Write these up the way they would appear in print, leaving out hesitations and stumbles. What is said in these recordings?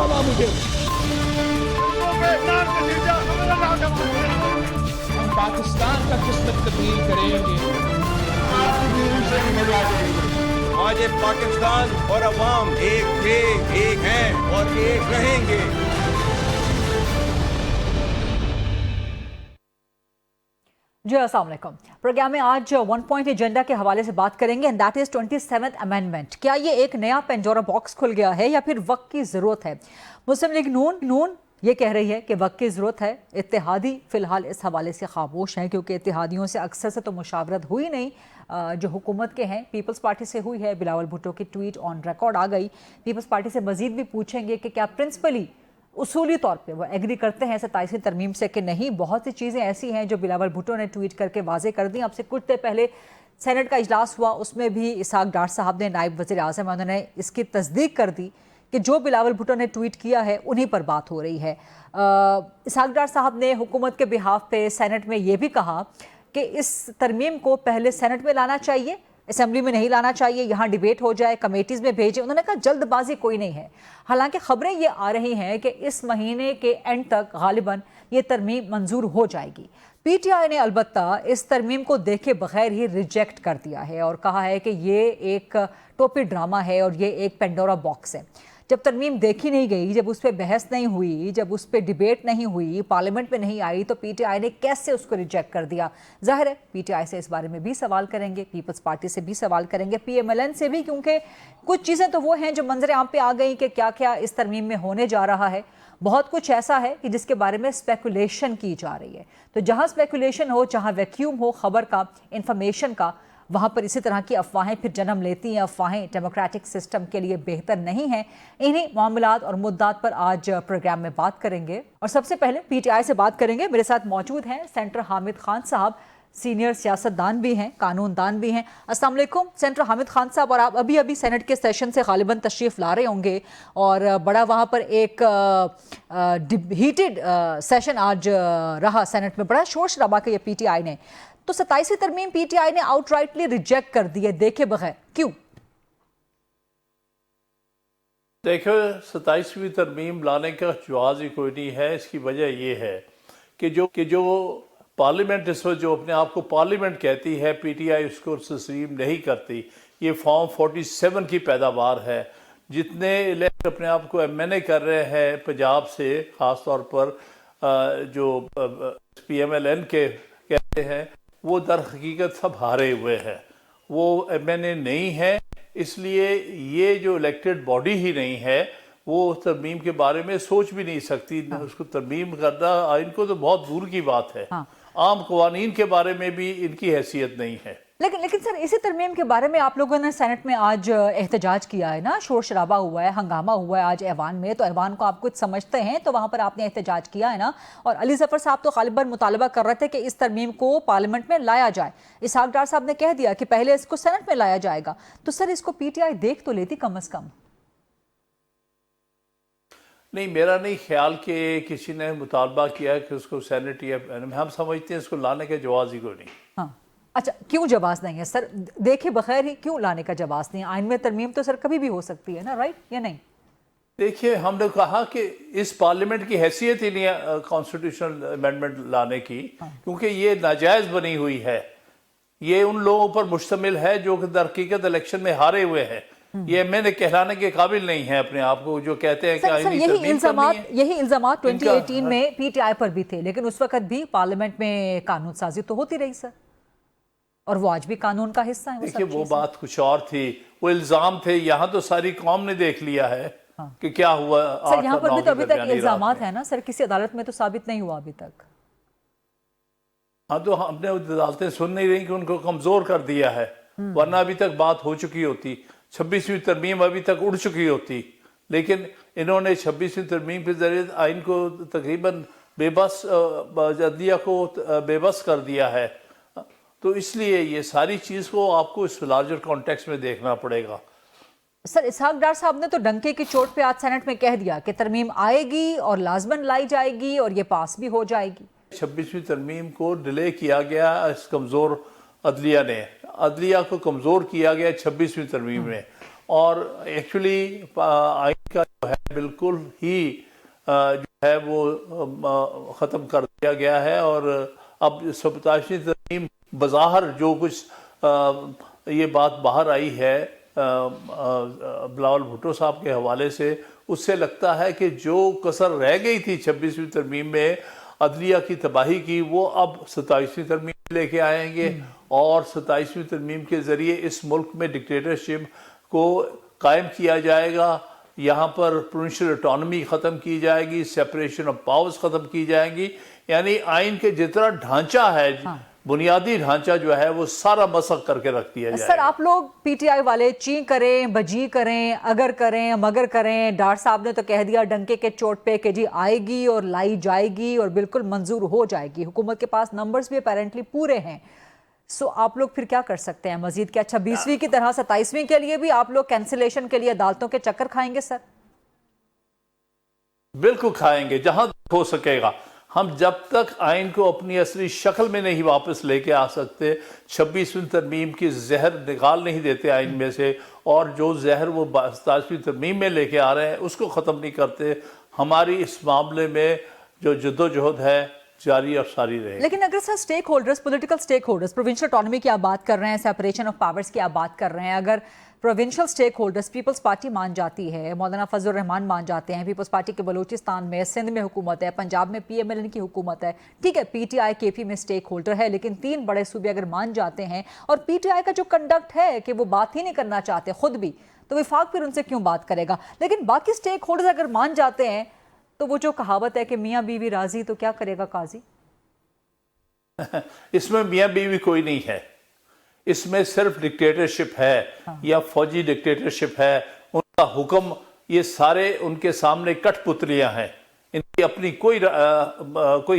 हुआ मुझे। हम पाकिस्तान का किस्मत तब्दील करेंगे। आज ये पाकिस्तान और अवाम एक थे, एक हैं और एक रहेंगे। जी अस्सलाम वालेकुम। प्रोग्राम में आज 1 पॉइंट एजेंडा के हवाले से बात करेंगे and that is 27th amendment. क्या ये एक नया पेंडोरा बॉक्स खुल गया है या फिर वक्त की ज़रूरत है? मुस्लिम लीग नून ये कह रही है कि वक्त की ज़रूरत है। इत्तेहादी फ़िलहाल इस हवाले से खामोश हैं क्योंकि इत्तेहादियों से अक्सर से तो मुशावरत हुई नहीं। जो हुकूमत के हैं पीपल्स पार्टी से हुई है। बिलावल भुट्टो की ट्वीट ऑन रिकॉर्ड आ गई। पीपल्स पार्टी से मजीद भी पूछेंगे कि क्या प्रिंसिपली उसूली तौर पे वो एग्री करते हैं 27वीं तरमीम से कि नहीं। बहुत सी चीज़ें ऐसी हैं जो बिलावल भुट्टो ने ट्वीट करके वाजे कर दी। अब से कुछ देर पहले सेनेट का इजलास हुआ, उसमें भी इसहाक डार साहब ने, नायब वज़ीर आज़म, उन्होंने इसकी तस्दीक कर दी कि जो बिलावल भुट्टो ने ट्वीट किया है उन्हीं पर बात हो रही है। इसहाक डार साहब ने हुकूमत के बिहाफ पे सेनेट में ये भी कहा कि इस तरमीम को पहले सेनेट में लाना चाहिए, असेंबली में नहीं लाना चाहिए, यहाँ डिबेट हो जाए, कमेटीज़ में भेजें। उन्होंने कहा जल्दबाजी कोई नहीं है। हालांकि खबरें ये आ रही हैं कि इस महीने के एंड तक गालिबन ये तरमीम मंजूर हो जाएगी। पीटीआई ने अलबत्ता इस तरमीम को देखे बगैर ही रिजेक्ट कर दिया है और कहा है कि ये एक टोपी ड्रामा है और ये एक पेंडोरा बॉक्स है। जब तरमीम देखी नहीं गई, जब उस पर बहस नहीं हुई, जब उस पर डिबेट नहीं हुई, पार्लियामेंट में नहीं आई, तो पीटीआई ने कैसे उसको रिजेक्ट कर दिया? जाहिर है पीटीआई से इस बारे में भी सवाल करेंगे, पीपल्स पार्टी से भी सवाल करेंगे, पीएमएलएन से भी, क्योंकि कुछ चीज़ें तो वो हैं जो मंजर आम पे आ गई कि क्या क्या इस तरमीम में होने जा रहा है। बहुत कुछ ऐसा है कि जिसके बारे में स्पेकुलेशन की जा रही है। तो जहाँ स्पेकुलेशन हो, जहाँ वैक्यूम हो खबर का, इंफॉर्मेशन का, वहाँ पर इसी तरह की अफवाहें फिर जन्म लेती हैं। अफवाहें डेमोक्रेटिक सिस्टम के लिए बेहतर नहीं हैं। इन्हीं मामलात और मुद्दात पर आज प्रोग्राम में बात करेंगे और सबसे पहले पीटीआई से बात करेंगे। मेरे साथ मौजूद हैं सेंटर हामिद खान साहब, सीनियर सियासतदान भी हैं, कानूनदान भी हैं। अस्सलाम वालेकुम सेंटर हामिद खान साहब। और आप अभी अभी सेनेट के सेशन से गालिबन तशरीफ़ ला रहे होंगे और बड़ा वहाँ पर एक हीटेड सेशन आज रहा सेनेट में, बड़ा शोर शराबा किया पीटीआई ने। तो 27वीं तरमीम पीटीआई ने आउटराइटली रिजेक्ट कर दी है देखे बगैर, क्यों? देखो, 27वीं तरमीम लाने का जवाज़ ही कोई नहीं है। इसकी वजह यह है कि जो पार्लियामेंट इस वक्त जो अपने आप को पार्लियामेंट कहती है, पीटीआई उसको तस्लीम नहीं करती। ये फॉर्म 47 की पैदावार है। जितने इलेक्ट अपने आप को एमएनए कर रहे हैं पंजाब से, ख़ास तौर पर जो पीएमएलएन के कहते हैं, वो दर हकीकत सब हारे हुए हैं, वो एमएनए नहीं है। इसलिए ये जो इलेक्टेड बॉडी ही नहीं है, वो तरमीम के बारे में सोच भी नहीं सकती। उसको तरमीम करना आइन को तो बहुत दूर की बात है। आम कवानीन के बारे में भी इनकी हैसियत नहीं है। लेकिन सर, इसी तरमीम के बारे में आप लोगों ने सेनेट में आज एहतजाज किया है ना, शोर शराबा हुआ है, हंगामा हुआ है आज ऐवान में। तो ऐवान को आप कुछ समझते हैं, तो वहाँ पर आपने एहतजाज किया है ना। और अली जफर साहब तो गालिबन मुतालबा कर रहे थे कि इस तरमीम को पार्लियामेंट में लाया जाए। इसहाक डार साहब ने कह दिया कि पहले इसको सेनेट में लाया जाएगा। तो सर, इसको पीटीआई देख तो लेती कम अज कम। नहीं, मेरा नहीं ख्याल कि किसी ने मुतालबा किया कि उसको सेनेट या हम समझते हैं इसको लाने का जवाज़ ही कोई नहीं। हाँ, अच्छा, क्यों जवाज़ नहीं है सर? देखे बगैर ही क्यों लाने का जवाज़ नहीं है? आइन में तरमीम तो सर कभी भी हो सकती है ना, राइट या नहीं? देखिए, हमने कहा कि इस पार्लियामेंट की हैसियत ही नहीं है कॉन्स्टिट्यूशनल अमेंडमेंट लाने की, क्योंकि ये नाजायज़ बनी हुई है। ये उन लोगों पर मुश्तमिल है जो कि दर हकीकत इलेक्शन में हारे हुए हैं। ये मैंने कहलाने के काबिल नहीं है अपने आप को, जो कहते हैं कि यही इल्जामात 2018 में पीटीआई पर भी थे, लेकिन उस वक्त भी पार्लियामेंट में कानून साजी तो होती रही सर, और वो आज भी कानून का हिस्सा है। देखिए, वो बात कुछ और थी, वो इल्जाम थे। यहाँ तो सारी कौम ने देख लिया है कि क्या हुआ। सर, यहाँ पर भी तो अभी तक इल्जामात है ना सर, किसी अदालत में तो साबित नहीं हुआ अभी तक। हाँ, तो हमने अदालतें सुन नहीं रही कि उनको कमजोर कर दिया है, वरना अभी तक बात हो चुकी होती। 26वीं तरमीम अभी तक उड़ चुकी होती, लेकिन इन्होंने 26वीं तरमीम के जरिए आइन को तकरीबन बेबस, अदलिया को बेबस कर दिया है। तो इसलिए ये सारी चीज़ को आपको इस लार्जर कॉन्टेक्स्ट में देखना पड़ेगा। सर, इसहाक डार साहब ने तो डंके की चोट पे आज सेनेट में कह दिया कि तरमीम आएगी और लाजमन लाई जाएगी और ये पास भी हो जाएगी। 26वीं तरमीम को डिले किया गया इस कमज़ोर अदलिया ने, अदलिया को कमज़ोर किया गया 26वीं तरमीम में, اور ایکچولی آئین کا جو ہے بالکل ہی جو ہے وہ ختم کر دیا گیا ہے، اور اب 27ویں ترمیم بظاہر جو کچھ یہ بات باہر آئی ہے بلاول بھٹو صاحب کے حوالے سے، اس سے لگتا ہے کہ جو کسر رہ گئی تھی 26ویں ترمیم میں عدلیہ کی تباہی کی، وہ اب 27ویں ترمیم لے کے آئیں گے، اور 27ویں ترمیم کے ذریعے اس ملک میں ڈکٹیٹرشپ کو قائم کیا جائے گا، یہاں پر پروونشل اٹانومی ختم کی جائے گی، سیپریشن آف پاورز ختم کی جائیں گی، یعنی آئین کے جتنا ڈھانچہ ہے، بنیادی ڈھانچہ جو ہے وہ سارا مسخ کر کے رکھ دیا جائے سر آپ لوگ پی ٹی آئی والے چیں کریں بجی کریں اگر کریں مگر کریں، ڈار صاحب نے تو کہہ دیا ڈنکے کے چوٹ پہ کہ جی آئے گی اور لائی جائے گی اور بالکل منظور ہو جائے گی، حکومت کے پاس نمبرز بھی اپیرنٹلی پورے ہیں، سو آپ لوگ پھر کیا کر سکتے ہیں مزید؟ کیا 26ویں کی طرح 27ویں کے لیے بھی آپ لوگ کینسلیشن کے لیے عدالتوں کے چکر کھائیں گے سر؟ بالکل کھائیں گے، جہاں ہو سکے گا۔ ہم جب تک آئین کو اپنی اصلی شکل میں نہیں واپس لے کے آ سکتے، 26ویں ترمیم کی زہر نکال نہیں دیتے آئین میں سے، اور جو زہر وہ 27ویں ترمیم میں لے کے آ رہے ہیں اس کو ختم نہیں کرتے، ہماری اس معاملے میں جو جدوجہد ہے جاری اور ساری رہے۔ لیکن اگر سر stake holders, political stake holders, provincial autonomy کی آپ بات کر رہے ہیں، سیپریشن آف پاورز کی آپ بات کر رہے ہیں، اگر provincial stake holders Peoples party مان جاتی ہے، مولانا فضل الرحمان مان جاتے ہیں، پیپلز پارٹی کے بلوچستان میں، سندھ میں حکومت ہے، پنجاب میں پی ایم ایل این کی حکومت ہے، ٹھیک ہے پی ٹی آئی کے پی میں سٹیک ہولڈر ہے، لیکن 3 بڑے صوبے اگر مان جاتے ہیں اور پی ٹی آئی کا جو کنڈکٹ ہے کہ وہ بات ہی نہیں کرنا چاہتے خود بھی، تو وفاق پھر ان سے کیوں بات کرے گا؟ لیکن باقی سٹیک ہولڈرز اگر مان جاتے ہیں تو وہ جو کہاوت ہے کہ میاں بیوی راضی تو کیا کرے گا قاضی؟ اس میں میاں بیوی کوئی نہیں ہے، اس میں صرف ڈکٹیٹرشپ ہے یا فوجی ڈکٹیٹرشپ ہے، ان کا حکم یہ سارے ان کے سامنے کٹ پتلیاں ہیں، ان کی اپنی کوئی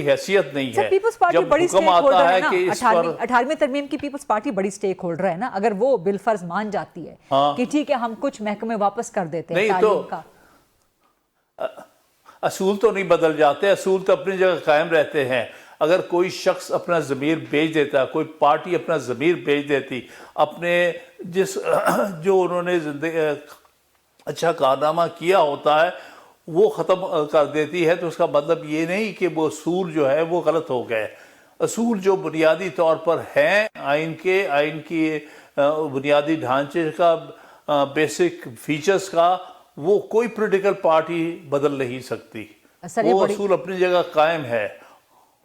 حیثیت نہیں ہے۔ پیپلز پارٹی جب بڑی حکم سٹیک آتا ہولڈر ہے ہے نا، کہ اس پر 18ویں ترمیم کی پیپلز پارٹی بڑی سٹیک ہولڈر ہے نا، اگر وہ بالفرض مان جاتی ہے کہ ٹھیک ہے ہم کچھ محکمے واپس کر دیتے ہیں تعلیم کا، اصول تو نہیں بدل جاتے، اصول تو اپنی جگہ قائم رہتے ہیں۔ اگر کوئی شخص اپنا ضمیر بیچ دیتا ہے، کوئی پارٹی اپنا ضمیر بیچ دیتی، اپنے جو انہوں نے اچھا کارنامہ کیا ہوتا ہے وہ ختم کر دیتی ہے، تو اس کا مطلب یہ نہیں کہ وہ اصول جو ہے وہ غلط ہو گئے۔ اصول جو بنیادی طور پر ہیں آئین کی بنیادی ڈھانچے کا، بیسک فیچرز کا، وہ کوئی پولیٹیکل پارٹی بدل نہیں سکتی، وہ اصول اپنی جگہ قائم ہے۔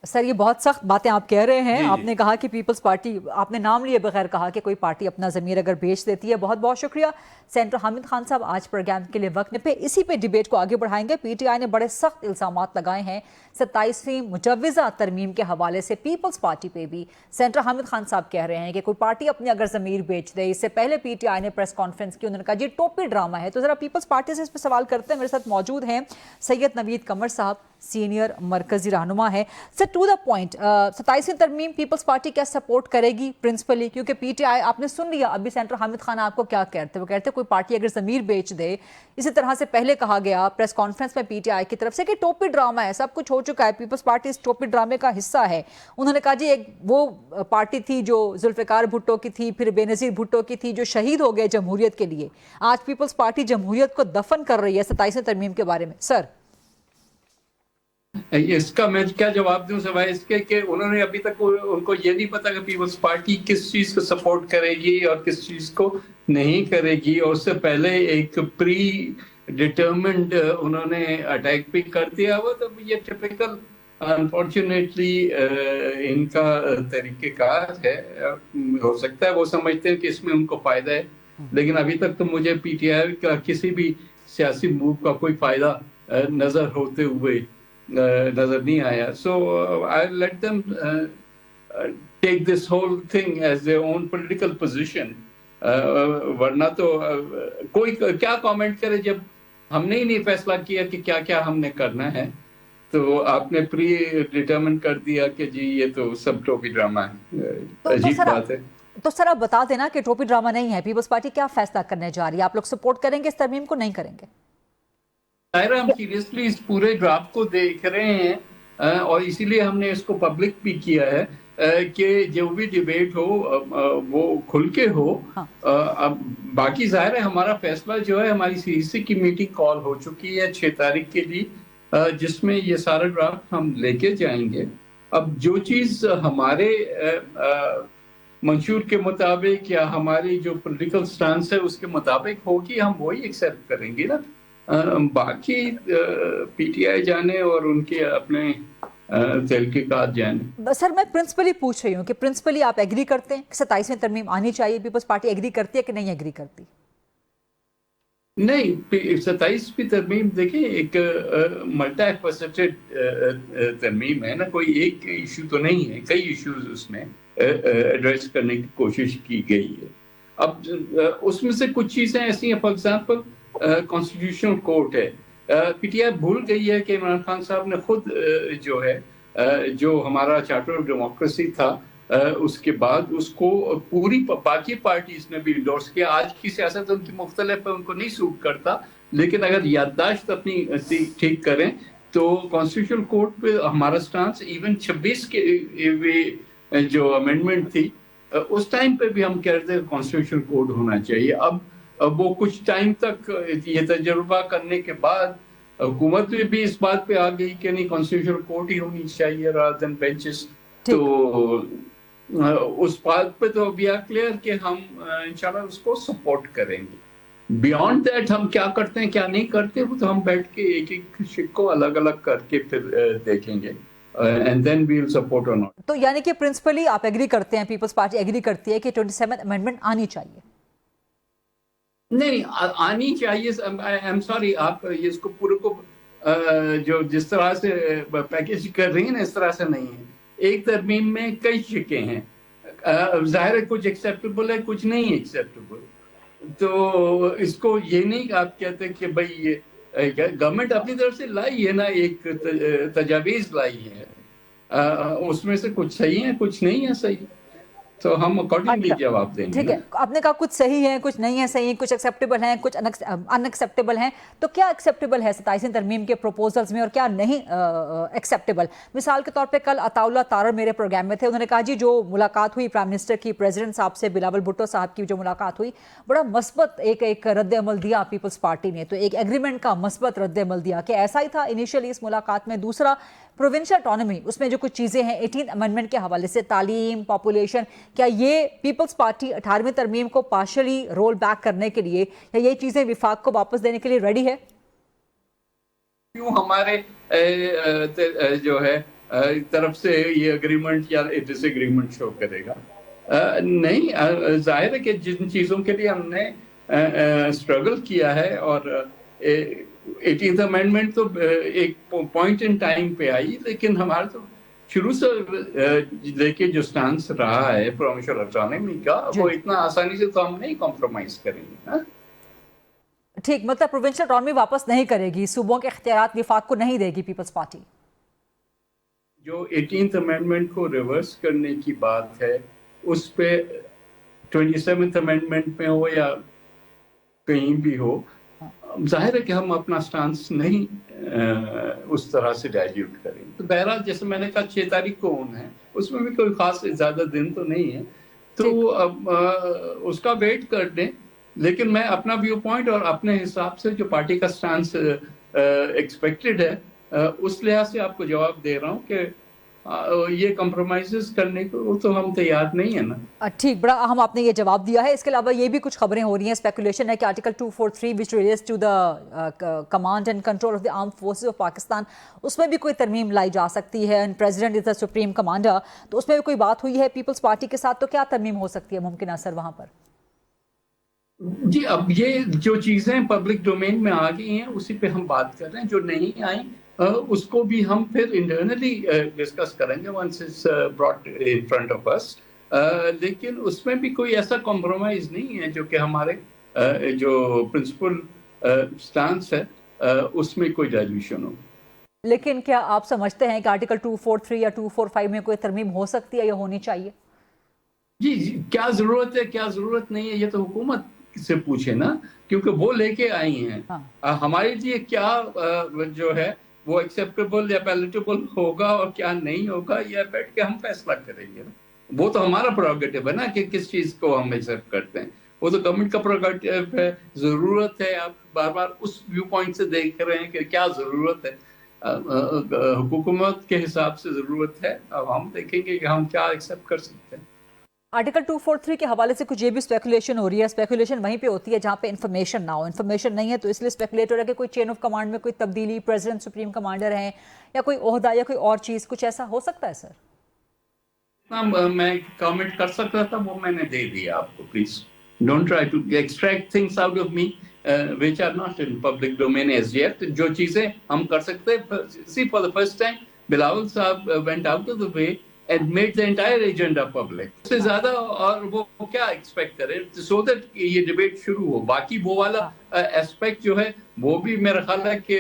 سر یہ بہت سخت باتیں آپ کہہ رہے ہیں، آپ نے کہا کہ پیپلز پارٹی، آپ نے نام لیے بغیر کہا کہ کوئی پارٹی اپنا ضمیر اگر بیچ دیتی ہے۔ بہت بہت شکریہ سینیٹر حامد خان صاحب، آج پروگرام کے لیے وقت پہ اسی پہ ڈیبیٹ کو آگے بڑھائیں گے۔ پی ٹی آئی نے بڑے سخت الزامات لگائے ہیں 27ویں مجوزہ ترمیم کے حوالے سے پیپلز پارٹی پہ بھی۔ سینیٹر حامد خان صاحب کہہ رہے ہیں کہ کوئی پارٹی اپنی اگر ضمیر بیچ دے، اس سے پہلے پی ٹی آئی نے پریس کانفرنس کی، انہوں نے کہا جی ٹوپی ڈرامہ ہے، تو ذرا پیپلز پارٹی سے اس پہ سوال کرتے ہیں۔ میرے ساتھ موجود ہیں سید نوید قمر صاحب، سینئر مرکزی رہنما ہے۔ سر ٹو دا پوائنٹ، 27ویں ترمیم پیپلز پارٹی کیا سپورٹ کرے گی پرنسپلی؟ کیونکہ پی ٹی آئی، آپ نے سن لیا ابھی سینیٹر حامد خان آپ کو کیا کہتے، وہ کہتے کوئی پارٹی اگر ضمیر بیچ دے، اسی طرح سے پہلے کہا گیا پریس کانفرنس میں پی ٹی آئی کی طرف سے کہ ٹوپی ڈرامہ ہے، سب کچھ ہو چکا ہے، پیپلز پارٹی اس ٹوپی ڈرامے کا حصہ ہے۔ انہوں نے کہا جی ایک وہ پارٹی تھی جو ذوالفقار بھٹو کی تھی، پھر بے نظیر بھٹو کی تھی، جو شہید ہو گئے جمہوریت کے لیے، آج پیپلز پارٹی جمہوریت کو دفن کر رہی ہے 27ویں ترمیم کے بارے میں۔ سر اس کا میں کیا جواب دوں سوائے اس کے کہ انہوں نے ابھی تک ان کو یہ نہیں پتا کہ پیپلز پارٹی کس چیز کو سپورٹ کرے گی اور کس چیز کو نہیں کرے گی، اور اس سے پہلے ایک پری ڈیٹرمنڈ انہوں نے اٹیک بھی کر دیا ہوا۔ تو یہ ٹپیکل انفارچونیٹلی ان کا طریقہ کار ہے، ہو سکتا ہے وہ سمجھتے ہیں کہ اس میں ان کو فائدہ ہے، لیکن ابھی تک تو مجھے پی ٹی آئی کا کسی بھی سیاسی موو کا کوئی فائدہ نظر ہوتے ہوئے نظر نہیں آیا۔ So I let them take this whole thing as their own political position, ورنہ تو کوئی کیا کامنٹ کرے جب ہم نے ہی نہیں فیصلہ کیا کہ کیا کیا ہم نے کرنا ہے، تو آپ نے پری ڈیٹرمن کر دیا کہ جی یہ تو سب ٹوپی ڈرامہ ہے۔ عجیب بات ہے۔ تو سر آپ بتا دینا کہ ٹوپی ڈرامہ نہیں ہے، پیپلز پارٹی کیا فیصلہ کرنے جا رہی ہے؟ آپ لوگ سپورٹ کریں گے اس ترمیم کو، نہیں کریں گے؟ ہم سیریسلی اس پورے ڈرافٹ کو دیکھ رہے ہیں اور اسی لیے ہم نے اس کو پبلک بھی کیا ہے۔ کہ جو بھی ڈیبیٹ ہو وہ کھل کے ہو. اب باقی ظاہر ہے ہمارا فیصلہ جو ہے, ہماری CEC کی میٹنگ کال ہو چکی ہے 6 تاریخ کے لیے, جس میں یہ سارا ڈرافٹ ہم لے کے جائیں گے. اب جو چیز ہمارے منشور کے مطابق یا ہماری جو پولیٹیکل سٹانس ہے اس کے مطابق ہوگی, ہم وہی ایکسیپٹ کریں گے نا. باقی PTI جانے اور ان کے اپنے تحقیقات جانے. سر میں پرنسپلی پوچھ رہی ہوں کہ پرنسپلی آپ ایگری کرتے ہیں کہ 27ویں ترمیم آنی چاہیے, پیپلز پارٹی ایگری کرتی ہے کہ نہیں ایگری کرتی؟ نہیں, 27ویں ترمیم دیکھیں ایک ملٹی فیسٹڈ ترمیم ہے نا, کوئی ایک ایشو تو نہیں ہے, کئی ایشوز اس میں ایڈریس کرنے کی کوشش کی گئی ہے. اب اس میں سے کچھ چیزیں ایسی ہیں, فار ایگزامپل کانسٹیٹیوشنل کورٹ ہے. PTI بھول گئی ہے کہ عمران خان صاحب نے خود جو ہے جو ہمارا چارٹر آف ڈیموکریسی تھا اس کے بعد اس کو پوری باقی پارٹیز نے بھی انڈورس کیا. آج کی سیاست ان کی مختلف ہے, ان کو نہیں سوٹ کرتا, لیکن اگر یادداشت اپنی ٹھیک کریں تو کانسٹیٹیوشنل کورٹ پہ ہمارا سٹانس ایون 26 کے جو امینڈمنٹ تھی اس ٹائم پہ بھی ہم کہتے ہیں کانسٹیٹیوشنل کورٹ ہونا چاہیے. اب وہ کچھ ٹائم تک یہ تجربہ کرنے کے بعد حکومت بھی اس بات پہ آ گئی کہ نہیں کانسٹیٹیوشنل کورٹ ہی ہونی چاہیے rather than benches. تو اس بات پہ تو ابھی کلیئر کہ ہم انشاءاللہ اس کو سپورٹ کریں گے. بیانڈ دیٹ ہم کیا کرتے ہیں کیا نہیں کرتے وہ تو ہم بیٹھ کے ایک ایک شک کو الگ الگ کر کے پھر دیکھیں گے. And then we will support or not. تو یعنی کہ پرنسپلی آپ ایگری کرتے ہیں, پیپلز پارٹی ایگری کرتی ہے کہ 27th امینڈمنٹ آنی چاہیے؟ نہیں آنی چاہیے. I'm sorry, آپ اس کو پورے کو جو جس طرح سے پیکیج کر رہی ہیں نا اس طرح سے نہیں ہے. ایک ترمیم میں کئی شکیں ہیں, ظاہر ہے کچھ ایکسیپٹیبل ہے کچھ نہیں ایکسیپٹیبل. تو اس کو یہ نہیں آپ کہتے کہ بھائی یہ گورنمنٹ اپنی طرف سے لائی ہے نا, ایک تجاویز لائی ہے, اس میں سے کچھ صحیح ہیں کچھ نہیں ہے صحیح, تو ہم اکارڈنگلی جواب دیں گے. ٹھیک ہے, آپ نے کہا کچھ صحیح ہیں کچھ نہیں ہے صحیح, کچھ ایکسیپٹیبل ہیں کچھ ان ایکسیپٹیبل ہیں. تو کیا ایکسیپٹیبل ہے 27ویں ترمیم کے پروپوزلز میں اور کیا نہیں ایکسیپٹیبل؟ مثال کے طور پہ کل عطا اللہ تارڑ میرے پروگرام میں تھے, انہوں نے کہا جی جو ملاقات ہوئی پرائم منسٹر کی پریزیڈنٹ صاحب سے, بلاول بھٹو صاحب کی جو ملاقات ہوئی, بڑا مثبت ایک رد عمل دیا پیپلز پارٹی نے, تو ایک ایگریمنٹ کا مثبت رد عمل دیا کہ ایسا ہی تھا انیشلی اس ملاقات میں. دوسرا پروونشل اٹانومی, اس میں جو کچھ چیزیں ہیں 18 امینڈمنٹ کے حوالے سے, تعلیم, پاپولیشن, کیا یہ پیپلز پارٹی 18ویں ترمیم کو پارشلی رول بیک کرنے کے لیے یا یہ چیزیں وفاق کو واپس دینے کے لیے ریڈی ہے؟ کیوں ہمارے جو ہے طرف سے یہ اگریمنٹ یا ڈس ایگریمنٹ شو کرے گا؟ نہیں, ظاہر ہے کہ جن چیزوں کے لیے ہم نے اسٹرگل کیا ہے, اور 18th امینڈمنٹ تو ایک پوائنٹ ان ٹائم پہ آئی, لیکن ہمارا تو شروع سے لے کے جو سٹانس رہا ہے پروونشل اٹانومی کا, وہ اتنا آسانی سے تو ہم نہیں کمپرومائز کریں گے. ٹھیک, مطلب پروونشل اٹانومی واپس نہیں کرے گی, صوبوں کے اختیارات وفاق کو نہیں دے گی پیپلز پارٹی. جو 18th امینڈمنٹ کو ریورس کرنے کی بات ہے اس پہ 27th امینڈمنٹ میں ہو یا کہیں بھی ہو, ظاہر ہے کہ ہم اپنا سٹانس نہیں اس طرح سے ڈائلیوٹ کریں. تو بہرحال جیسے میں نے کہا 6 تاریخ کو ہونا ہے, اس میں بھی کوئی خاص زیادہ دن تو نہیں ہے, تو اب اس کا ویٹ کر دیں. لیکن میں اپنا ویو پوائنٹ اور اپنے حساب سے جو پارٹی کا سٹانس ایکسپیکٹڈ ہے اس لحاظ سے آپ کو جواب دے رہا ہوں کہ یہ کمپرومائزز کرنے کو تو ہم تیار نہیں ہیں نا. ٹھیک, بڑا اہم آپ نے یہ جواب دیا ہے. اس کے علاوہ یہ بھی کچھ خبریں ہو رہی ہیں, اسپیکولیشن ہے کہ article 243 which relates to the command and control of the armed forces of Pakistan, اس میں بھی کوئی ترمیم لائی جا سکتی ہے. پریزیڈنٹ از دا سپریم کمانڈر, تو اس میں بھی کوئی بات ہوئی ہے پیپلز پارٹی کے ساتھ, تو کیا ترمیم ہو سکتی ہے ممکنہ سر وہاں پر؟ جی, اب یہ جو چیزیں پبلک ڈومین میں آ گئی ہیں اسی پہ ہم بات کر رہے ہیں. جو نہیں آئیں اس کو بھی ہم پھر انٹرنلی ڈسکس کریں گے once it's brought in front of us. لیکن اس میں بھی کوئی ایسا کمپرومائز نہیں ہے جو کہ ہمارے جو پرنسپل سٹانس ہے اس میں کوئی ڈائلیوشن ہو. لیکن کیا آپ سمجھتے ہیں کہ آرٹیکل 243 یا 245 میں کوئی ترمیم ہو سکتی ہے یا ہونی چاہیے؟ جی, کیا ضرورت ہے کیا ضرورت نہیں ہے یہ تو حکومت سے پوچھے نا, کیونکہ وہ لے کے آئی ہیں. ہمارے لیے کیا جو ہے वो एक्सेप्टेबल या पैलेटेबल होगा और क्या नहीं होगा, या बैठ के हम फैसला करेंगे ना। वो तो हमारा प्रोगेटिव है ना कि किस चीज को हम एक्सेप्ट करते हैं, वो तो गवर्नमेंट का प्रोगेटिव है। जरूरत है, आप बार बार उस व्यू पॉइंट से देख रहे हैं कि क्या जरूरत है, हुकूमत के हिसाब से जरूरत है। अब हम देखेंगे कि हम क्या एक्सेप्ट कर सकते हैं। आर्टिकल 243 के हवाले से कुछ ये भी स्पेकुलेशन हो रही है, स्पेकुलेशन वहीं पे होती है जहाँ पे इन्फॉर्मेशन ना हो, इन्फॉर्मेशन नहीं है तो इसलिए स्पेकुलेट हो रहा है कि कोई चेन ऑफ कमांड में कोई तब्दीली, प्रेसिडेंट सुप्रीम कमांडर हैं या कोई ओहदा या कोई और चीज़, कुछ ऐसा हो सकता है सर? मैं कमेंट कर सकता था, वो मैंने दे दिया आपको। Please don't try to extract things out of me which are not in public domain as yet. जो चीजें हम कर सकते हैं, see for the first time Bilawal साहब went out of the way and made the entire agenda public. उससे ज्यादा और वो क्या एक्सपेक्ट करें, so that ये डिबेट शुरू हो। बाकी वो वाला एस्पेक्ट जो है वो भी मेरा ख्याल है कि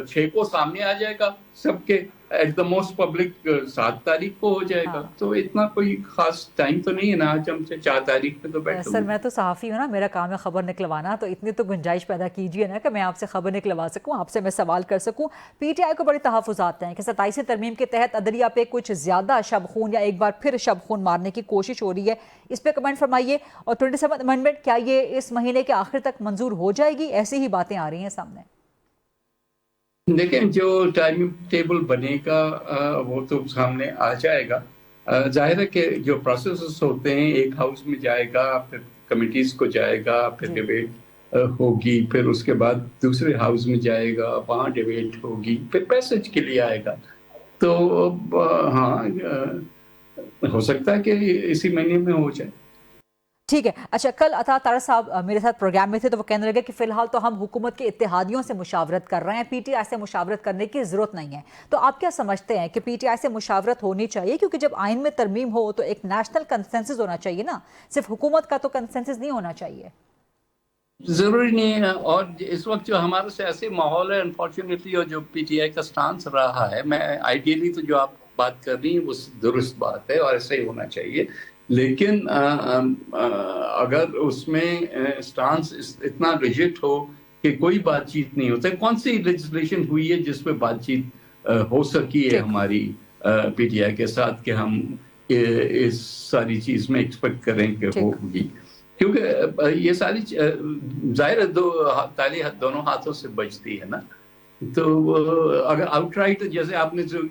6 को सामने आ जाएगा सबके, एट द मोस्ट पब्लिक 7 तारीख को हो जाएगा। तो इतना कोई खास टाइम तो नहीं है ना, आज हम 4 तारीख पे तो बैठे। सर मैं तो सहाफ़ी हूँ ना, मेरा काम है खबर निकलवाना, तो इतनी तो गुंजाइश पैदा कीजिए ना कि मैं आपसे खबर निकलवा सकूँ, आपसे मैं सवाल कर सकूँ। पीटीआई को बड़े तहफ़्फ़ुज़ात हैं कि 27 तरमीम के तहत अदलिया पे कुछ ज़्यादा शब खून या एक बार फिर शब खून मारने की कोशिश हो रही है, इस पर कमेंट फरमाइए। और 27 अमेंडमेंट क्या ये इस महीने के आखिर तक मंजूर हो जाएगी? ऐसी ही बातें आ रही हैं सामने। देखें, जो टाइम टेबल बनेगा वो तो सामने आ जाएगा। जाहिर है कि जो प्रोसेस होते हैं, एक हाउस में जाएगा, फिर कमिटीज को जाएगा, फिर डिबेट होगी, फिर उसके बाद दूसरे हाउस में जाएगा, वहाँ डिबेट होगी, फिर पैसेज के लिए आएगा। तो हाँ, हो सकता है कि इसी महीने में हो जाए। ठीक है। अच्छा, कल अता तारा साहब मेरे साथ प्रोग्राम में थे तो वो कहने लगे कि फिलहाल तो हम हुकूमत के इत्तेहादियों से मुशावरत कर रहे हैं, पीटीआई से मुशावरत करने की ज़रूरत नहीं है। तो आप क्या समझते हैं कि पीटीआई से मुशावरत होनी चाहिए? क्योंकि जब आइन में तरमीम हो तो एक नेशनल कंसेंसस होना चाहिए ना, सिर्फ हुकूमत का तो कंसेंसस नहीं होना चाहिए। जरूरी नहीं है। और इस वक्त जो हमारा सियासी माहौल है, अनफॉर्चुनेटली, और जो पीटीआई का स्टांस रहा है, मैं आइडियली तो जो आप बात कर रही हैं वो दुरुस्त बात है और ऐसा ही होना चाहिए, लेकिन अगर उसमें स्टांस इतना रिजिड हो कि कोई बातचीत नहीं होता। कौन सी लेजिस्लेशन हुई है जिसमें बातचीत हो सकी है हमारी पीटीआई के साथ कि हम इस सारी चीज में एक्सपेक्ट करें कि होगी? क्योंकि ये सारी जाहिर है ताली दोनों हाथों से बजती है ना। तो अगर आउटराइट, जैसे आपने जो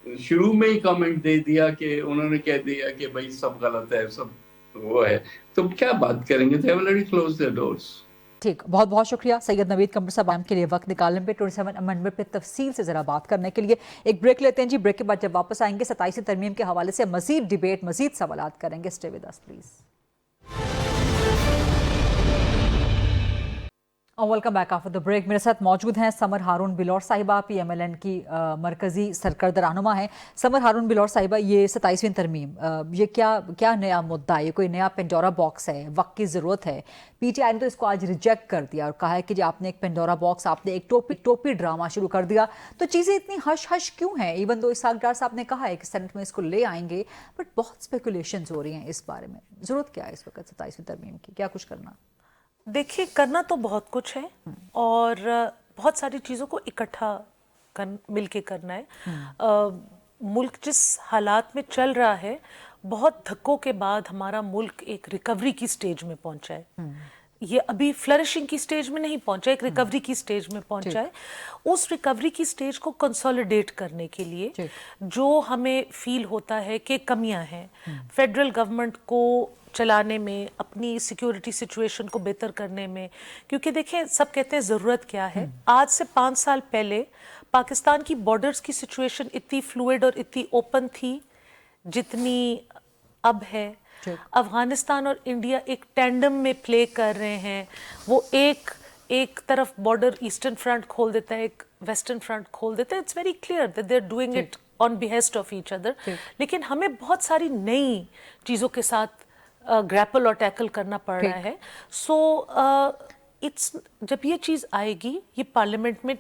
शुरू में ही कमेंट दे दिया कि उन्होंने कह दिया कि भाई सब गलत है, सब वो है, तो क्या बात करेंगे? They have already closed their doors. ठीक, बहुत बहुत शुक्रिया सैयद नवीद कमर साहब आम के लिए वक्त निकालने पे 27 अमेंडमेंट पे तफसील से ज़रा बात करने के लिए। एक ब्रेक लेते हैं जी, ब्रेक के बाद जब वापस आएंगे 27 तरमीम के हवाले से मजीद डिबेट, मजीद सवालात करेंगे। Stay with us please. और welcome back after the break. मेरे साथ मौजूद हैं समर हारून बिलौर साहिबा, PMLN की मरकज़ी सरकर्द रहनुमा है। समर हारून बिलौर साहिबा, ये 27वीं तरमीम, ये क्या नया मुद्दा है? ये कोई नया पेंडोरा बॉक्स है? वक्त की ज़रूरत है? पीटीआई ने तो इसको आज रिजेक्ट कर दिया और कहा है कि जी आपने एक पेंडोरा बॉक्स, आपने एक टोपी ड्रामा शुरू कर दिया। तो चीज़ें इतनी हश हश क्यों हैं? इवन दो इसाक डार साहब ने कहा है कि सेनेट में इसको ले आएंगे, बट बहुत स्पेकुलेशंस हो रही हैं इस बारे में। ज़रूरत क्या है इस वक्त 27वीं तरमीम की? क्या कुछ करना? देखिए, करना तो बहुत कुछ है और बहुत सारी चीज़ों को इकट्ठा मिलके करना है। मुल्क जिस हालात में चल रहा है, बहुत धक्कों के बाद हमारा मुल्क एक रिकवरी की स्टेज में पहुंचा है। ये अभी फ्लरिशिंग की स्टेज में नहीं पहुंचा, एक रिकवरी की स्टेज में पहुंचा है। उस रिकवरी की स्टेज को कंसोलिडेट करने के लिए जो हमें फील होता है कि कमियां हैं, फेडरल गवर्नमेंट को चलाने में, अपनी सिक्योरिटी सिचुएशन को बेहतर करने में, क्योंकि देखें, सब कहते हैं ज़रूरत क्या है। आज से 5 साल पहले पाकिस्तान की बॉर्डर्स की सिचुएशन इतनी फ्लूइड और इतनी ओपन थी जितनी अब है। अफगानिस्तान और इंडिया एक टैंडम में प्ले कर रहे हैं। वो एक तरफ बॉर्डर ईस्टर्न फ्रंट खोल देता है, एक वेस्टर्न फ्रंट खोल देता है। It's very clear that they are doing it on behest of each other. लेकिन हमें बहुत सारी नई चीज़ों के साथ ग्रैपल और टैकल करना पड़ रहा है। सो जब ये चीज़ आएगी, ये पार्लियामेंट में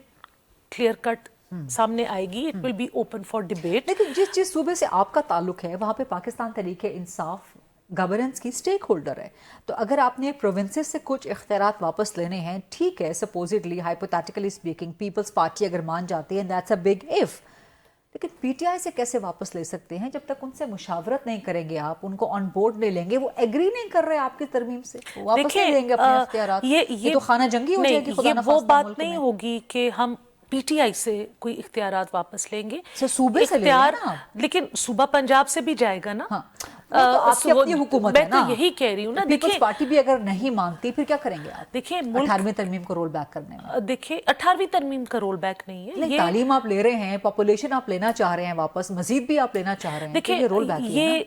क्लियर कट सामने आएगी, it will be open for debate. लेकिन जिस सूबे से आपका ताल्लुक है, वहाँ पे पाकिस्तान तहरीक इंसाफ गवर्नेंस की स्टेक होल्डर है। तो अगर आपने प्रोविंसेस से कुछ इख्तियारात वापस लेने हैं, ठीक है, supposedly hypothetically speaking Peoples Party अगर मान जाती है, दैट्स अ बिग इफ, लेकिन पीटीआई से कैसे वापस ले सकते हैं जब तक उनसे मुशावरत नहीं करेंगे, आप उनको ऑन बोर्ड नहीं लेंगे, वो एग्री नहीं कर रहे आपकी तरमीम से, वो वापस नहीं लेंगे अपने इख्तियारात। ये तो खाना जंगी हो जाएगी। ये वो बात नहीं होगी कि हम पीटीआई से कोई इख्तियारात वापस लेंगे, सूबे से लेंगे ना, लेकिन सूबा पंजाब से भी जाएगा ना। हाँ, तो आपकी अपनी हुकूमत है ना। मैं तो यही कह रही हूँ ना। पीपल्स पार्टी भी अगर नहीं मानती फिर क्या करेंगे आप? देखिए 18वीं तरमीम को रोल बैक करने में, देखिए 18वीं तरमीम का रोल बैक नहीं है, ये तालीम आप ले रहे हैं, पॉपुलेशन आप लेना चाह रहे हैं वापस, मजीद भी आप लेना चाह रहे हैं, देखिए ये रोल बैक ये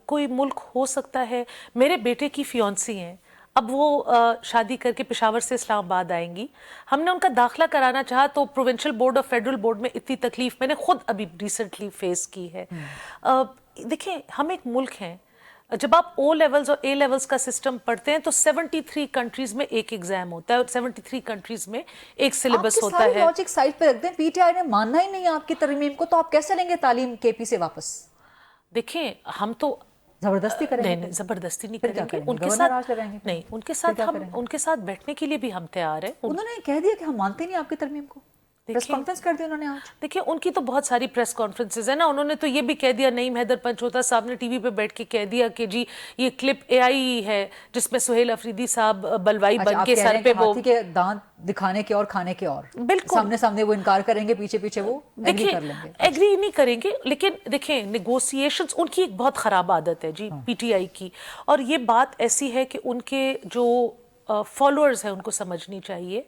कोई मुल्क हो सकता है। मेरे बेटे की फियांसी हैं, अब वो शादी करके पेशावर से इस्लामाबाद आएंगी, हमने उनका दाखिला कराना चाहा तो प्रोविंशियल बोर्ड और फेडरल बोर्ड में इतनी तकलीफ मैंने खुद अभी रिसेंटली फेस की है। देखिए हम एक मुल्क हैं, जब आप ओ लेवल्स और ए लेवल्स का सिस्टम पढ़ते हैं तो 73 कंट्रीज में एक एग्जाम होता है और 73 कंट्रीज में एक सिलेबस होता है। लॉजिक साइड पे रख दें, पीटीआई ने मानना ही नहीं है आपकी तरमीम को, तो आप कैसे लेंगे तालीम केपी से वापस? देखिए हम तो जबरदस्ती करेंगे? नहीं, जबरदस्ती नहीं फिर क्या करेंगे, करेंगे? उनके गवर्नर साथ राज लगाएंगे? नहीं, उनके साथ बैठने के लिए भी हम तैयार हैं। उन्होंने कह दिया कि हम मानते नहीं आपकी तरमीम को, प्रेस कॉन्फ्रेंस कर दी उन्होंने आज। देखिए उनकी तो बहुत सारी प्रेस कॉन्फ्रेंसेस है ना, उन्होंने तो ये भी कह दिया, नईम हैदर पंचोता साहब ने टीवी पे बैठ के कह दिया कि जी ये क्लिप एआई है जिसमें सुहेल अफरीदी साहब बलवाई बन के सर पे वो के दांत दिखाने के और खाने के और बिल्कुल सामने सामने वो इनकार करेंगे, पीछे पीछे वो एग्री कर लेंगे। एग्री नहीं करेंगे, लेकिन देखिए नेगोशिएशंस उनकी एक बहुत खराब आदत है जी पीटीआई की, और ये बात ऐसी है कि उनके जो फॉलोअर्स हैं उनको समझनी चाहिए।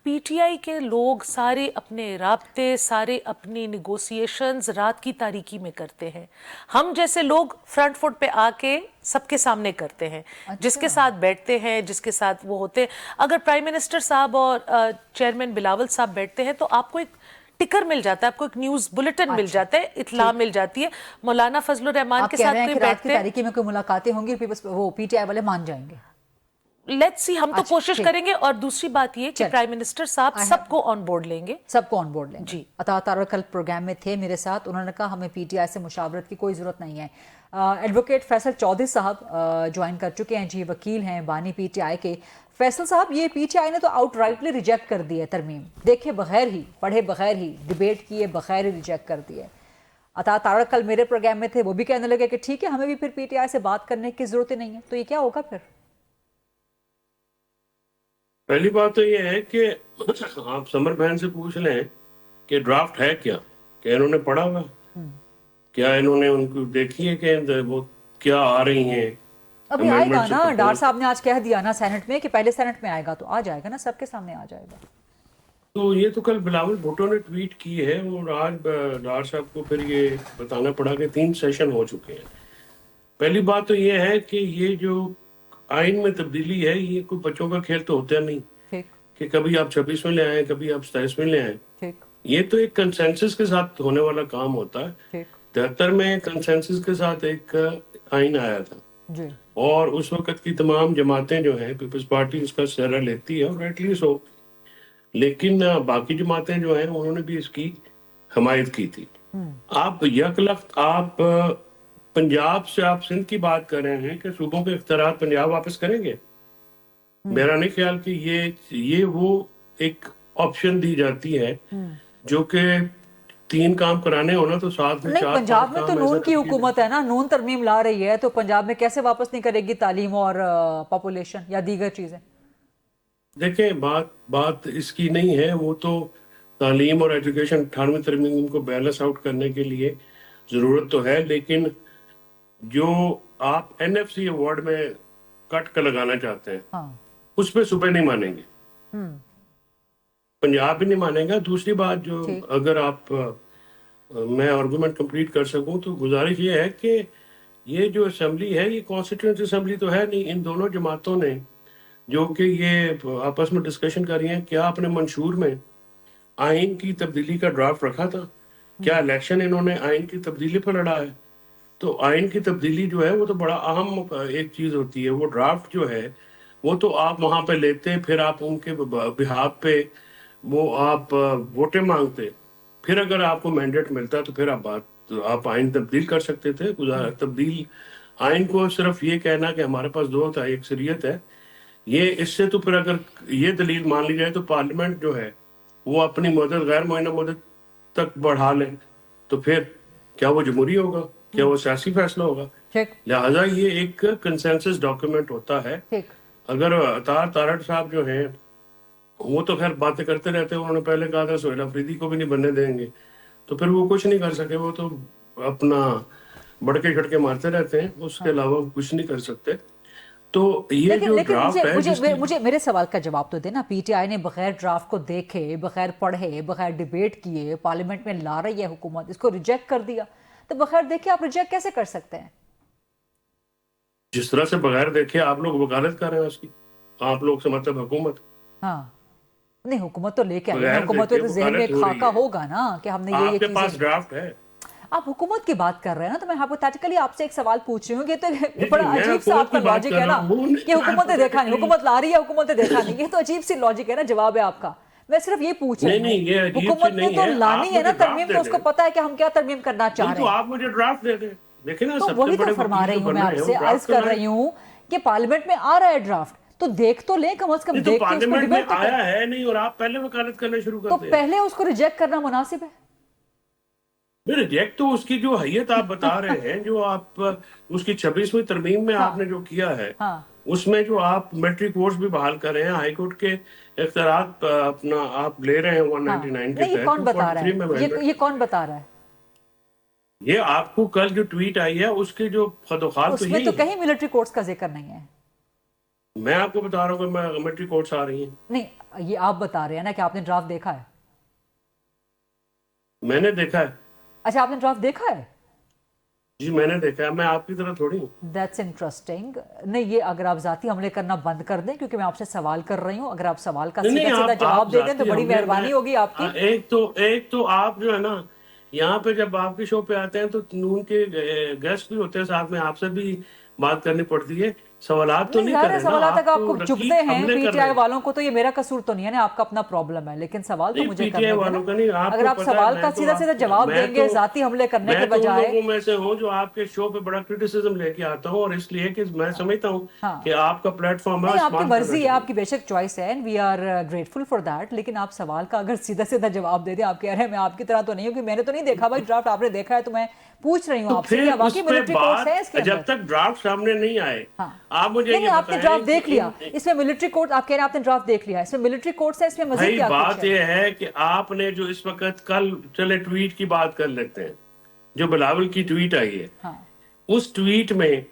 पीटीआई के लोग सारे अपने राब्ते, सारे अपनी निगोशिएशंस रात की तारीकी में करते हैं। हम जैसे लोग फ्रंट फुट पे आके सबके सामने करते हैं। जिसके साथ बैठते हैं, जिसके साथ वो होते हैं। अगर प्राइम मिनिस्टर साहब और चेयरमैन बिलावल साहब बैठते हैं तो आपको एक टिकर मिल जाता है, आपको एक न्यूज बुलेटिन मिल जाता है, इत्ला मिल जाती है। मौलाना फजलुर रहमान के साथ कोई बैठते हैं, तारीकी में कोई मुलाकातें होंगी, वो पीटीआई वाले मान जाएंगे। लेट्स सी, हम तो कोशिश करेंगे। और दूसरी बात ये कि प्राइम मिनिस्टर साहब सबको ऑन बोर्ड लेंगे, सबको ऑन बोर्ड लेंगे जी। अता तारड़ कल प्रोग्राम में थे मेरे साथ, उन्होंने कहा हमें पीटीआई से मुशावरत की कोई जरूरत नहीं है। एडवोकेट फैसल चौधरी साहब ज्वाइन कर चुके हैं जी, वकील हैं बानी पीटीआई के। फैसल साहब, ये पीटीआई ने तो आउटराइटली रिजेक्ट कर दी है तरमीम, देखे बगैर ही, पढ़े बगैर ही, डिबेट किए बगैर ही रिजेक्ट कर दी है। अता तारड़ कल मेरे प्रोग्राम में थे, वो भी कहने लगे कि ठीक है, हमें भी फिर पीटीआई से बात करने की जरूरत ही नहीं है। तो ये क्या होगा फिर? पहली बात तो ये है कि आप समर बहन से पूछ लें कि ड्राफ्ट है क्या इन्होंने पढ़ा हुआ, क्या इन्होंने उनको देखी है कि वो क्या आ रही हैं। अभी आएगा ना, डार साहब ने आज कह दिया ना सेनेट में कि पहले सेनेट में आएगा, तो आ जाएगा ना, सबके सामने आ जाएगा। तो ये तो कल बिलावल भुट्टो ने ट्वीट की है और आज डार साहब को फिर ये बताना पड़ा कि 3 सेशन हो चुके हैं। पहली बात तो ये है कि ये जो आइन में तब्दीली है, ये कोई बच्चों का खेल तो होता नहीं कि कभी आप 26 में ले आए, कभी आप 27 में ले आए। ये तो एक कंसेंसस के साथ होने वाला काम होता है। 73 में कंसेंसस के साथ एक आइन आया था जी। और उस वक्त की तमाम जमातें जो हैं, पीपल्स पार्टी उसका सहरा लेती है और एटलीस्ट हो, लेकिन बाकी जमातें जो हैं उन्होंने भी इसकी हमायत की थी। आप यकलख्त आप पंजाब से आप सिंध की बात कर रहे हैं कि सूबों के इख्तियार पंजाब वापस करेंगे। मेरा नहीं ख्याल कि ये वो एक ऑप्शन दी जाती है जो कि 3 काम कराने हो ना तो साथ में 4 पंजाब में तो नून की हुकूमत है ना, नून तरमीम ला रही है, तो पंजाब में कैसे वापस नहीं करेगी तालीम और पॉपुलेशन या दीगर चीजें? देखें, बात इसकी नहीं है, वो तो तालीम और एजुकेशन 18वीं तरमीम को बैलेंस आउट करने के लिए जरूरत तो है, लेकिन जो आप एनएफसी अवार्ड में कट का लगाना चाहते हैं उस पे सूबे नहीं मानेंगे, पंजाब भी नहीं मानेगा। दूसरी बात जो अगर आप मैं आर्गुमेंट कंप्लीट कर सकूं तो गुजारिश ये है कि ये जो असेंबली है ये कॉन्स्टिट्यूंसी असेंबली तो है नहीं। इन दोनों जमातों ने जो कि ये आपस में डिस्कशन कर रही हैं, क्या अपने मंशूर में आइन की तब्दीली का ड्राफ्ट रखा था? क्या इलेक्शन इन्होंने आइन की तब्दीली पर लड़ा है? तो आइन की तब्दीली जो है वो तो बड़ा अहम एक चीज होती है। वो ड्राफ्ट जो है वो तो आप वहां पे लेते, फिर आप उनके बिहाफ पे वो आप वोटें मांगते, फिर अगर आपको मैंडेट मिलता तो फिर आप आइन तब्दील कर सकते थे। तब्दील आइन को सिर्फ ये कहना कि हमारे पास दो था अक्सरियत है, ये इससे तो फिर अगर ये दलील मान ली जाए तो पार्लियामेंट जो है वो अपनी मदद गैर मुआयना मदद तक बढ़ा ले, तो फिर क्या वो जमहूरी होगा, क्या वो सियासी फैसला होगा? ठीक, लिहाजा ये एक कंसेंसस डॉक्यूमेंट होता है। ठीक। अगर अतार तारड़ साहब जो हैं वो तो खैर बातें करते रहते हैं, उन्होंने पहले कहा था सोहेल अफरीदी को भी नहीं बनने देंगे, तो फिर वो कुछ नहीं कर सके, वो तो अपना बड़के छड़के मारते रहते हैं, उसके अलावा कुछ नहीं कर सकते। तो ये लेकिन जो लेकिन ड्राफ्ट है मुझे मेरे सवाल का जवाब तो देना। पीटीआई ने बगैर ड्राफ्ट को देखे, बगैर पढ़े, बगैर डिबेट किए पार्लियामेंट में ला रही है हुकूमत, इसको रिजेक्ट कर दिया, तो बगैर देखे आप रिजेक्ट कैसे कर सकते हैं? जिस तरह से बगैर देखे आप लोग वकालत कर रहे हैं उसकी, आप लोग से मतलब हुकूमत। हाँ, नहीं हुकूमत तो लेके आई है, बगैर हुकूमत देखे तो ज़हन में वकालत हो रही खाका है। होगा ना कि हमने ये आपके पास चीजें। ड्राफ्ट है? आप हुकूमत की बात कर रहे हैं ना, तो मैं हाइपोथेटिकली आपसे एक सवाल पूछ रही हूँ कि तो नहीं, बड़ा मैं अजीब सा हुकूमत आपका की बात लॉजिक कर है रहा ना हूँ। कि हुकूमत ने देखा नहीं, हुकूमत ला रही है, हुकूमत ने देखा नहीं, ये तो अजीब सी लॉजिक है ना, जवाब है आपका। मैं सिर्फ ये पूछ रही नहीं, ये हूँ, अजीब सी हुकूमत ने नहीं तो है, लानी आप है ना मुझे तरमीम, ड्राफ्ट तो दे उसको दें। पता है कि हम क्या तरमीम करना चाह नहीं, रहे तो हैं। आप मुझे ड्राफ्ट दे दें, देखिए ना तो सबसे वही बड़े तो फरमा वकील रही जो हूँ बन मैं रहे हैं, आपसे, वो अर्ज ड्राफ्ट कर बनाएं। रही हूँ कि पार्लियामेंट में आ रहा है ड्राफ्ट, तो देख तो ले, कम से कम नहीं, तो देख के उसको पार्लियामेंट में डिबेट तो आया कर। है नहीं और आप पहले वकालत करना शुरू तो करते हैं। पहले उसको रिजेक्ट करना मुनासिब है? रिजेक्ट तो उसकी जो हैयत आप बता रहे हैं, जो आप उसकी 26वीं तरमीम में आपने जो किया है, हाँ। उसमें जो आप मिलिट्री कोर्स भी बहाल कर रहे हैं, हाई कोर्ट के इख्तियारात अपना आप ले रहे हैं 199 के नहीं, ये तहत, कौन बता रहा 43 में है? amendment। ये कौन बता रहा है? ये आपको कल जो ट्वीट आई है उसके जो खदोखाल तो उसमें यही तो है। कहीं मिलिट्री कोर्ट्स का जिक्र नहीं है। मैं आपको बता रहा हूँ कि मैं मिलिट्री कोर्ट्स आ रही हैं। नहीं, ये आप बता रहे हैं ना कि आपने ड्राफ्ट देखा है। मैंने देखा है अच्छा, आपने ड्राफ्ट देखा है? जी, मैंने देखा है, मैं आपकी तरह थोड़ी हूँ। That's interesting. नहीं, ये अगर आप जाती हमले करना बंद कर दें, क्योंकि मैं आपसे सवाल कर रही हूँ, अगर आप सवाल का सीधा सीधा जवाब दे दें तो बड़ी मेहरबानी होगी आपकी। एक तो आप जो है ना, यहाँ पे जब आपके शो पे आते हैं तो नून के गेस्ट भी होते हैं साथ में, आपसे भी बात करनी पड़ती है, सवालात तो नहीं कर रहे ना, सवाल तक आपको रकीब चुभते हैं हमले कर रहे पीटीआई हैं। वालों को, तो ये मेरा कसूर तो नहीं है ना, आपका अपना प्रॉब्लम है, लेकिन सवाल तो नहीं, मुझे PTI करने वालों का देना। नहीं, आपको अगर आप पता है, सवाल मैं का तो सीधा सीधा जवाब मैं देंगे तो- जाती हमले करने के मैं तो उन बजाय। लोगों में से हूँ जो आपके शो पे बड़ा क्रिटिसिज्म लेके आता हूँ, और इसलिए कि मैं समझता हूँ हाँ। कि आपका प्लेटफॉर्म है, नहीं, आपकी इस्तेमाल मर्जी करना है, चाहिए। आपकी बेशक चॉइस है, and we are grateful for that, लेकिन आप सवाल का अगर सीधा सीधा जवाब दे दें, आप कह रहे हैं मैं आपकी तरह तो नहीं हूँ कि मैंने तो नहीं देखा भाई ड्राफ्ट, आपने देखा है, तो मैं पूछ रही हूँ तो आपसे फिर क्या उस वाकई पे मिलिट्री कोर्ट्स है बात इसके जब अंदर? तक ड्राफ्ट सामने नहीं आए, हाँ। आप मुझे नहीं, ये आपने बताएं ड्राफ्ट कि देख लिया, इसमें मिलिट्री कोर्ट, आप कह रहे हैं आपने ड्राफ्ट देख लिया, इसमें मिलिट्री कोर्ट्स है, इसमें मजीद भाई क्या बात कुछ है? यह है कि आपने जो इस वक्त कल, चले ट्वीट की बात कर लेते हैं, जो बिलावल की ट्वीट आई है, हाँ उस ट्वीट में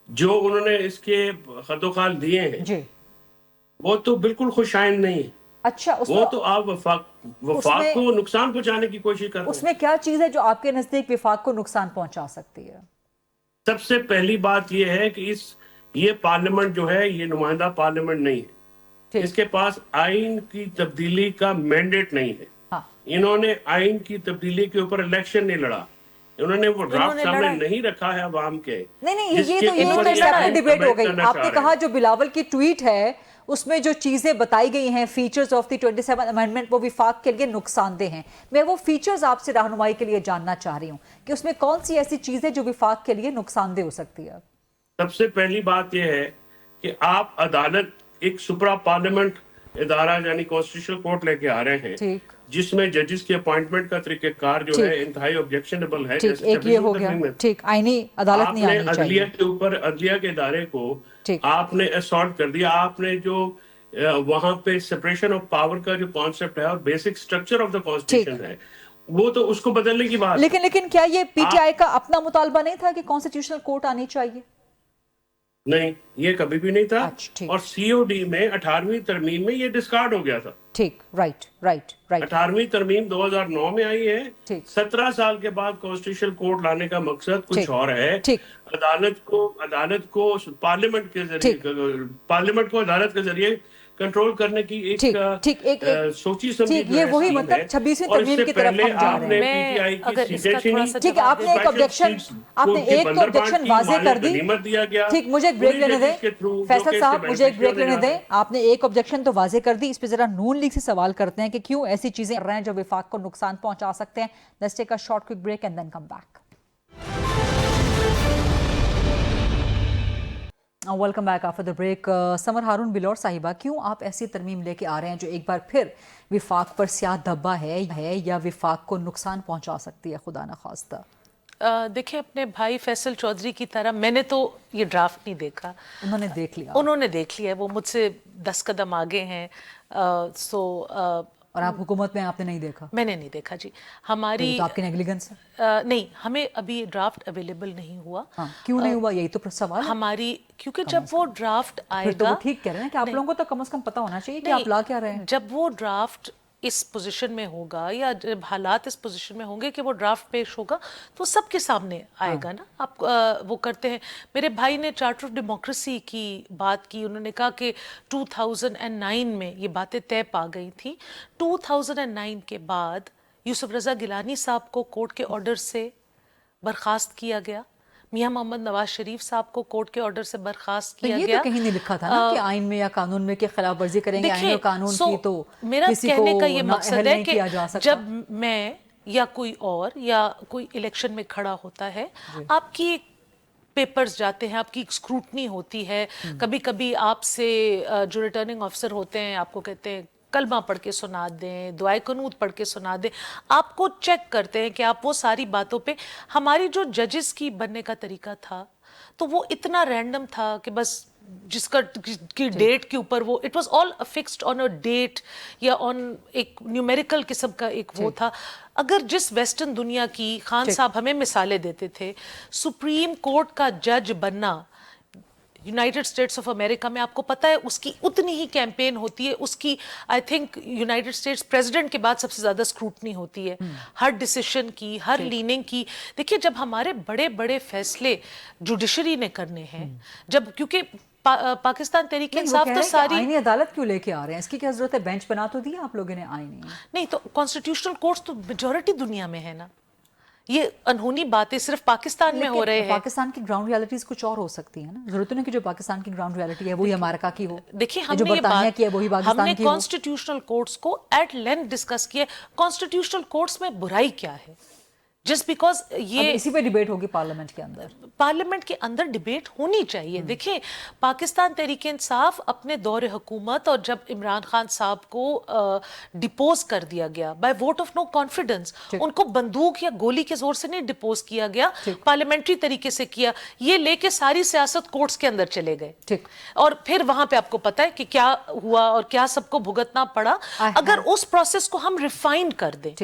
जो उन्होंने इसके खतोखाल दिए हैं जी, वो तो बिल्कुल खुशाइन नहीं है। अच्छा, वो उसमें तो आप वफाक उसमें- को नुकसान पहुंचाने की कोशिश कर रहे हैं। उसमें क्या चीज है जो आपके नजदीक विफाक को नुकसान पहुंचा सकती है? सबसे पहली बात यह है कि ये पार्लियामेंट जो है, ये नुमाइंदा पार्लियामेंट नहीं है, ठीक। इसके पास आइन की तब्दीली का मैंडेट नहीं है। हाँ। इन्होंने आइन की तब्दीली के ऊपर इलेक्शन नहीं लड़ा, इन्होंने वो ड्राफ्ट इन्होंने सामने लड़ा। नहीं रखा है अवाम के। नहीं, ये जिसके तो ऊपर ये सेपरेट आइन डिबेट हो अमेंड गई। करना चाह आपने रहे कहा हैं। जो बिलावल की ट्वीट है उसमें जो चीजें बताई गई हैं, फीचर्स ऑफ द 27 अमेंडमेंट, वो विफाक के लिए नुकसानदेह हैं। मैं वो फीचर्स आपसे रहनुमाई के लिए जानना चाह रही हूँ कि उसमें कौन सी ऐसी चीज है जो विफाक के लिए नुकसानदेह हो सकती है? सबसे पहली बात यह है कि आप अदालत, एक सुपरा पार्लियामेंट इदारा यानी कॉन्स्टिट्यूशनल कोर्ट लेके आ रहे हैं, ठीक जिसमें जजेस की अपॉइंटमेंट का तरीकेकार जो ठीक। है इंतहाई ऑब्जेक्शनेबल है। ठीक, जैसे एक ये हो 26वीं गया, तरमीम में ठीक, आईनी अदालत नहीं आपने आनी अदलिया चाहिए। के ऊपर, अदलिया के इदारे को ठीक। आपने असॉल्ट कर दिया। आपने जो वहां पे सेपरेशन ऑफ पावर का जो कॉन्सेप्ट है और basic structure of the constitution है, वो तो उसको बदलने की बात है। लेकिन क्या ये पीटीआई का अपना मुतालबा नहीं था कि कॉन्स्टिट्यूशनल कोर्ट आनी चाहिए? नहीं, ये कभी भी नहीं था। अच्छा, ठीक। और सीओडी में 18वीं तरमीम में ये डिस्कार्ड हो गया था। ठीक, राइट राइट राइट। 18वीं तरमीम 2009 में आई है। ठीक। 17 साल के बाद कॉन्स्टिट्यूशनल कोर्ट लाने का मकसद कुछ ठीक। और है। ठीक। अदालत को पार्लियामेंट के जरिए, पार्लियामेंट को अदालत के जरिए कंट्रोल करने की एक सोची समझी ठीक, ये वही मतलब 26वीं तरमीम की तरफ हम जा रहे हैं। पीटीआई अगर की इसका सीटें थोड़ा छीनी, सा ठीक है, आपने एक ऑब्जेक्शन, आपने एक तो ऑब्जेक्शन वाजे कर दी। दिया गया। ठीक, मुझे एक ब्रेक लेने दें फैसल साहब, मुझे एक ब्रेक लेने दें। आपने एक ऑब्जेक्शन तो वाजे कर दी, इस पे जरा नून लीग से सवाल करते हैं कि क्यों ऐसी चीजें कर रहे हैं जो विफाक को नुकसान पहुंचा सकते हैं। Let's take a short quick break and then come back. Welcome back after the break. Samar Haroon Bilour साहिबा, क्यों आप ऐसी तरमीम लेके आ रहे हैं जो एक बार फिर विफाक पर स्याह धब्बा है या विफाक को नुकसान पहुंचा सकती है, खुदा न खास्ता? देखिए, अपने भाई फैसल चौधरी की तरह मैंने तो ये ड्राफ्ट नहीं देखा। उन्होंने देख लिया? उन्होंने देख लिया, वो मुझसे 10 कदम आगे हैं। और आप हुकूमत में आपने नहीं देखा? मैंने नहीं देखा जी। हमारी तो आपकी नेग्लिजेंस है? नहीं, हमें अभी ये ड्राफ्ट अवेलेबल नहीं हुआ। हाँ, क्यों नहीं हुआ, यही तो सवाल है हमारी, क्योंकि जब वो ड्राफ्ट फिर तो आएगा, वो ठीक कह रहे हैं कि आप लोगों को तो कम से कम पता होना चाहिए कि नहीं, आप ला क्या रहे हैं। जब वो ड्राफ्ट इस पोजीशन में होगा या जब हालात इस पोजीशन में होंगे कि वो ड्राफ्ट पेश होगा तो सबके सामने आएगा ना। आप वो करते हैं। मेरे भाई ने चार्टर ऑफ डेमोक्रेसी की बात की। उन्होंने कहा कि 2009 में ये बातें तय पा गई थी। 2009 के बाद यूसुफ रजा गिलानी साहब को कोर्ट के ऑर्डर से बर्खास्त किया गया। मियां मोहम्मद नवाज शरीफ साहब को कोर्ट के ऑर्डर से बर्खास्त किया गया। ये तो कहीं नहीं लिखा था ना कि आइन में या कानून में की खिलाफ वर्जी करेंगे। आइन और कानून की तो मेरा किसी कहने को का ये मकसद है कि जब सकता। मैं या कोई और या कोई इलेक्शन में खड़ा होता है, आपकी पेपर्स जाते हैं, आपकी स्क्रूटनी होती है। कभी कभी आपसे जो रिटर्निंग ऑफिसर होते हैं आपको कहते हैं कलमा पढ़ के सुना दें, दुआए कनूत पढ़ के सुना दें। आपको चेक करते हैं कि आप वो सारी बातों पे, हमारी जो जजेस की बनने का तरीका था तो वो इतना रैंडम था कि बस जिसका की डेट के ऊपर वो it was all fixed on a date या ऑन एक न्यूमेरिकल किस्म का एक वो था। अगर जिस वेस्टर्न दुनिया की खान साहब हमें मिसालें देते थे, सुप्रीम कोर्ट का जज बनना यूनाइटेड स्टेट्स ऑफ अमेरिका में, आपको पता है उसकी उतनी ही कैंपेन होती है। उसकी I think United states president के बाद सबसे ज्यादा स्क्रूटनी होती है हर डिसीजन की, हर लीनिंग की। देखिए, जब हमारे बड़े बड़े फैसले जुडिशरी ने करने हैं, जब क्योंकि पाकिस्तान तहरीक इंसाफ तो सारी आईनी अदालत क्यों लेके आ रहे हैं, इसकी क्या जरूरत है? बेंच बना तो दिया आप लोगों ने आईनी। नहीं तो कॉन्स्टिट्यूशनल कोर्ट्स तो मेजॉरिटी दुनिया में है ना। ये अनहोनी बातें सिर्फ पाकिस्तान में हो रहे हैं। पाकिस्तान की ग्राउंड रियलिटीज कुछ और हो सकती है ना। जरूरत नहीं कि जो पाकिस्तान की ग्राउंड रियलिटी है वही अमेरिका की हो। देखिए, जो बरतानिया की है वही पाकिस्तान की हो। कॉन्स्टिट्यूशनल कोर्ट्स को एट लेंथ डिस्कस किया। कॉन्स्टिट्यूशनल कोर्ट्स में बुराई क्या है? जस्ट बिकॉज ये इसी पे डिबेट होगी पार्लियामेंट के अंदर। पार्लियामेंट के अंदर डिबेट होनी चाहिए। देखिए, पाकिस्तान तहरीक इंसाफ अपने दौरे हुकूमत और जब इमरान खान साहब को डिपोज कर दिया गया by vote of no confidence, उनको बंदूक या गोली के जोर से नहीं डिपोज किया गया, पार्लियामेंटरी तरीके से किया। ये लेके सारी सियासत कोर्ट्स के अंदर चले गए और फिर वहां पे आपको पता है कि क्या हुआ और क्या सबको भुगतना पड़ा। अगर उस प्रोसेस को हम रिफाइन कर दें,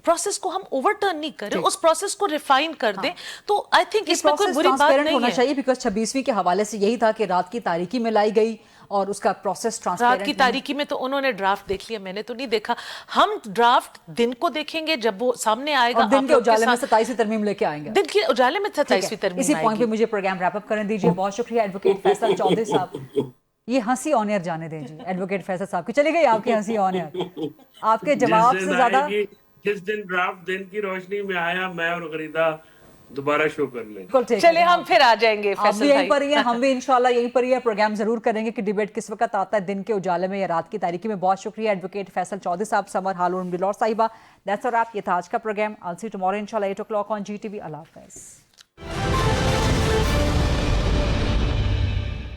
प्रोसेस को हम ओवरटर्न नहीं करें, उस प्रोसेस को रिफाइन कर दें, तो आई थिंक इसमें कोई बुरी बात नहीं होना है। चाहिए। बिकॉज़ 26वीं के हवाले से यही था कि रात की तारीकी में लाई गई और उसका प्रोसेस ट्रांसपेरेंट। रात की तारीकी में तो उन्होंने ड्राफ्ट देख लिया, मैंने तो नहीं देखा। हम ड्राफ्ट दिन को देखेंगे जब वो सामने आएगा। और दिन के उजाले में 27वीं तरमीम लेके आएंगे। दिन के उजाले में 27वीं तरमीम। इसी पॉइंट पे मुझे प्रोग्राम रैप अप करने दीजिए। बहुत शुक्रिया एडवोकेट फैसल चौधरी साहब। ये हंसी ऑन एयर जाने दें जी एडवोकेट फैसल साहब की। चली गई आपकी हंसी ऑन एयर। आपके जवाब से ज्यादा जिस दिन ड्राफ्ट दिन की रोशनी में आया, मैं और गरीदा दोबारा शो कर लें। चले हम फिर आ जाएंगे। आप भी यहीं पर ही हैं, हम भी इंशाल्लाह यहीं पर ही है। प्रोग्राम जरूर करेंगे कि डिबेट किस वक्त आता है, दिन के उजाले में या रात की तारीकी में। बहुत शुक्रिया एडवोकेट फैसल चौधरी साहब, समर हारून बिलौर साहिबा। That's all. ये था आज का programme. I'll see you tomorrow inshallah 8 o'clock on GTV. अल्लाह हाफिज़।